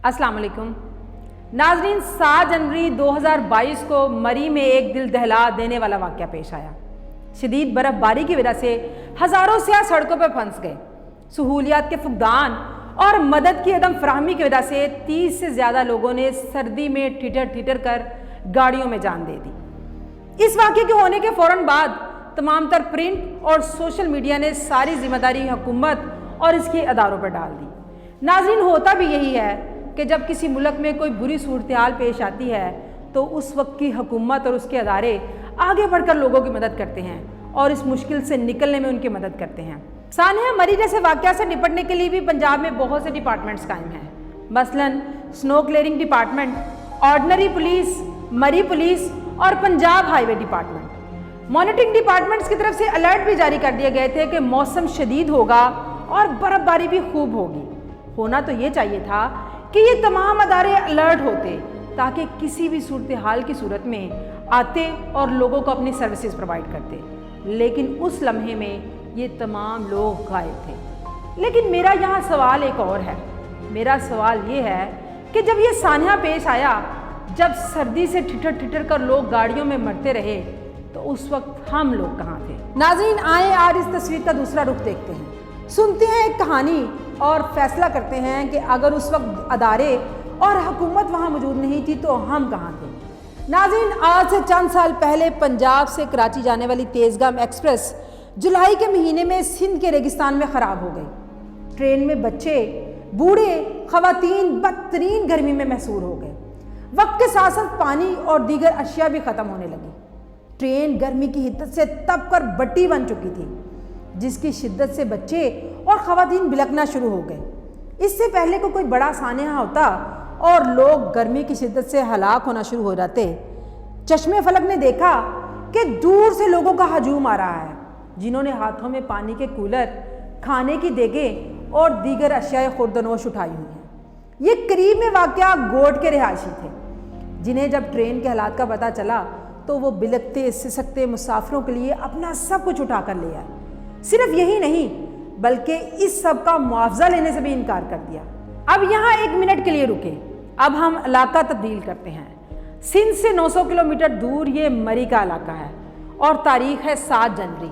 अस्सलाम वालेकुम नाजरीन। 7 जनवरी 2022 को मरी में एक दिल दहला देने वाला वाक़या पेश आया। शदीद बर्फ़बारी की वजह से हज़ारों सियाह सड़कों पर फंस गए। सहूलियात के फुकदान और मदद की अदम फराहमी की वजह से 30 से ज़्यादा लोगों ने सर्दी में ठिठर कर गाड़ियों में जान दे दी। इस वाक़े के होने के फ़ौरन बाद तमाम तर प्रिंट और सोशल मीडिया ने सारी जिम्मेदारी हुकूमत और इसके अदारों पर डाल दी। नाज़रीन, होता भी यही है कि जब किसी मुल्क में कोई बुरी सूरत हाल पेश आती है तो उस वक्त की हुकूमत और उसके अदारे आगे बढ़कर लोगों की मदद करते हैं और इस मुश्किल से निकलने में उनकी मदद करते हैं। सानिया मरी जैसे वाक़या से निपटने के लिए भी पंजाब में बहुत से डिपार्टमेंट्स कायम हैं। मसलन snow clearing department, ordinary police, मरी पुलिस और Punjab highway department. Monitoring departments की तरफ से अलर्ट भी जारी कर दिए गए थे कि मौसम शदीद होगा और बर्फबारी भी खूब होगी। होना तो ये चाहिए था कि ये तमाम अदारे अलर्ट होते ताकि किसी भी सूरत हाल की सूरत में आते और लोगों को अपनी सर्विसेज प्रोवाइड करते, लेकिन उस लम्हे में ये तमाम लोग गायब थे। लेकिन मेरा यहाँ सवाल एक और है। मेरा सवाल ये है कि जब ये सानिया पेश आया, जब सर्दी से ठिठर कर लोग गाड़ियों में मरते रहे, तो उस वक्त हम लोग कहाँ थे? नाज़रीन, आए आज इस तस्वीर का दूसरा रुख देखते हैं, सुनते हैं एक कहानी और फैसला करते हैं कि अगर उस वक्त अदारे और हुकूमत वहाँ मौजूद नहीं थी तो हम कहाँ थे। नाज़रीन, आज से चंद साल पहले पंजाब से कराची जाने वाली तेज़गाम एक्सप्रेस जुलाई के महीने में सिंध के रेगिस्तान में ख़राब हो गई। ट्रेन में बच्चे, बूढ़े, ख़वातीन बदतरीन गर्मी में महसूर हो गए। वक्त के साथ साथ पानी और दीगर अशिया भी ख़त्म होने लगी। ट्रेन गर्मी की हिद्दत से तप कर बट्टी बन चुकी थी, जिसकी शिद्दत से बच्चे और ख़वातीन बिलखना शुरू हो गए। इससे पहले को कोई बड़ा सानिया होता और लोग गर्मी की शिद्दत से हलाक होना शुरू हो जाते। चश्मे फलक ने देखा कि दूर से लोगों का हजूम आ रहा है, जिन्होंने हाथों में पानी के कूलर, खाने की देगें और दीगर अशियाए खुर्दनोश उठाई हुई हैं। ये करीब में वाक़या गोट के रिहायशी थे, जिन्हें जब ट्रेन के हालात का पता चला तो वो बिलखते सिसकते मुसाफिरों के लिए अपना सब कुछ उठा कर ले आए। सिर्फ यही नहीं बल्कि इस सब का मुआवजा लेने से भी इनकार कर दिया। अब यहाँ 1 मिनट के लिए रुके। अब हम इलाका तब्दील करते हैं। सिंध से 900 किलोमीटर दूर ये मरी का इलाका है और तारीख है 7 जनवरी।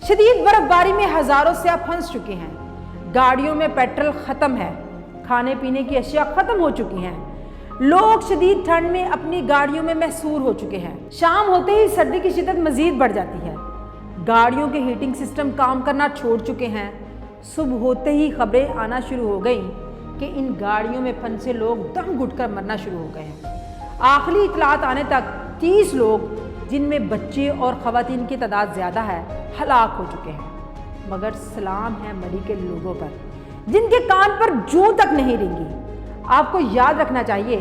शदीद बर्फबारी में हज़ारों सियाह फंस चुके हैं। गाड़ियों में पेट्रोल ख़त्म है, खाने पीने की अशिया ख़त्म हो चुकी हैं। लोग शदीद ठंड में अपनी गाड़ियों में महसूर हो चुके हैं। शाम होते ही सर्दी की शिद्दत मज़ीद बढ़ जाती है। गाड़ियों के हीटिंग सिस्टम काम करना छोड़ चुके हैं। सुबह होते ही खबरें आना शुरू हो गई कि इन गाड़ियों में फंसे लोग दम घुटकर मरना शुरू हो गए हैं। आखिरी इतलात आने तक 30 लोग, जिनमें बच्चे और ख़वातीन की तादाद ज़्यादा है, हलाक हो चुके हैं। मगर सलाम है मरी के लोगों पर, जिनके कान पर जूं तक नहीं रेंगी। आपको याद रखना चाहिए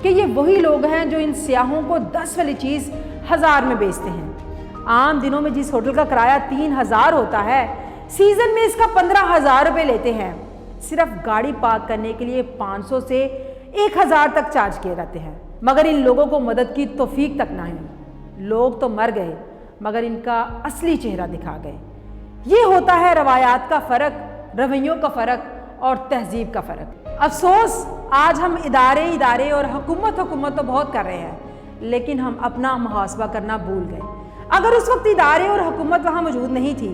कि ये वही लोग हैं जो इन सियाहों को 10 वाली चीज़ 1000 में बेचते हैं। आम दिनों में जिस होटल का किराया 3000 होता है, सीज़न में इसका 15,000 रुपये लेते हैं। सिर्फ गाड़ी पार्क करने के लिए 500 से 1000 तक चार्ज किए जाते हैं। मगर इन लोगों को मदद की तौफीक तक नहीं। लोग तो मर गए मगर इनका असली चेहरा दिखा गए। ये होता है रवायात का फ़र्क, रवैयों का फ़र्क और तहजीब का फ़र्क। अफसोस, आज हम इदारे और हुकूमत तो बहुत कर रहे हैं, लेकिन हम अपना मुहासबा करना भूल गए। अगर उस वक्त इदारे और हुकूमत वहाँ मौजूद नहीं थी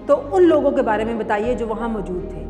तो उन लोगों के बारे में बताइए जो वहाँ मौजूद थे।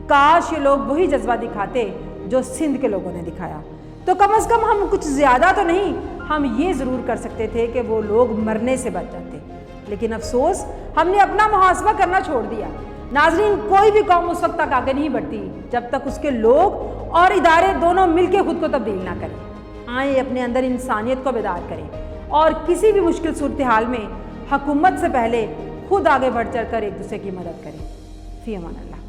काश ये लोग वही जज्बा दिखाते जो सिंध के लोगों ने दिखाया, तो कम से कम हम कुछ ज़्यादा तो नहीं, हम ये ज़रूर कर सकते थे कि वो लोग मरने से बच जाते। लेकिन अफसोस, हमने अपना मुहासबा करना छोड़ दिया। नाज़रीन, कोई भी कौम उस वक्त तक आगे नहीं बढ़ती जब तक उसके लोग और इदारे दोनों मिलकर खुद को तब्दील ना करें। आए अपने अंदर इंसानियत को बेदार करें और किसी भी मुश्किल सूरत हाल में हुकूमत से पहले खुद आगे बढ़ चढ़ कर एक दूसरे की मदद करें। फ़ी अमान अल्लाह।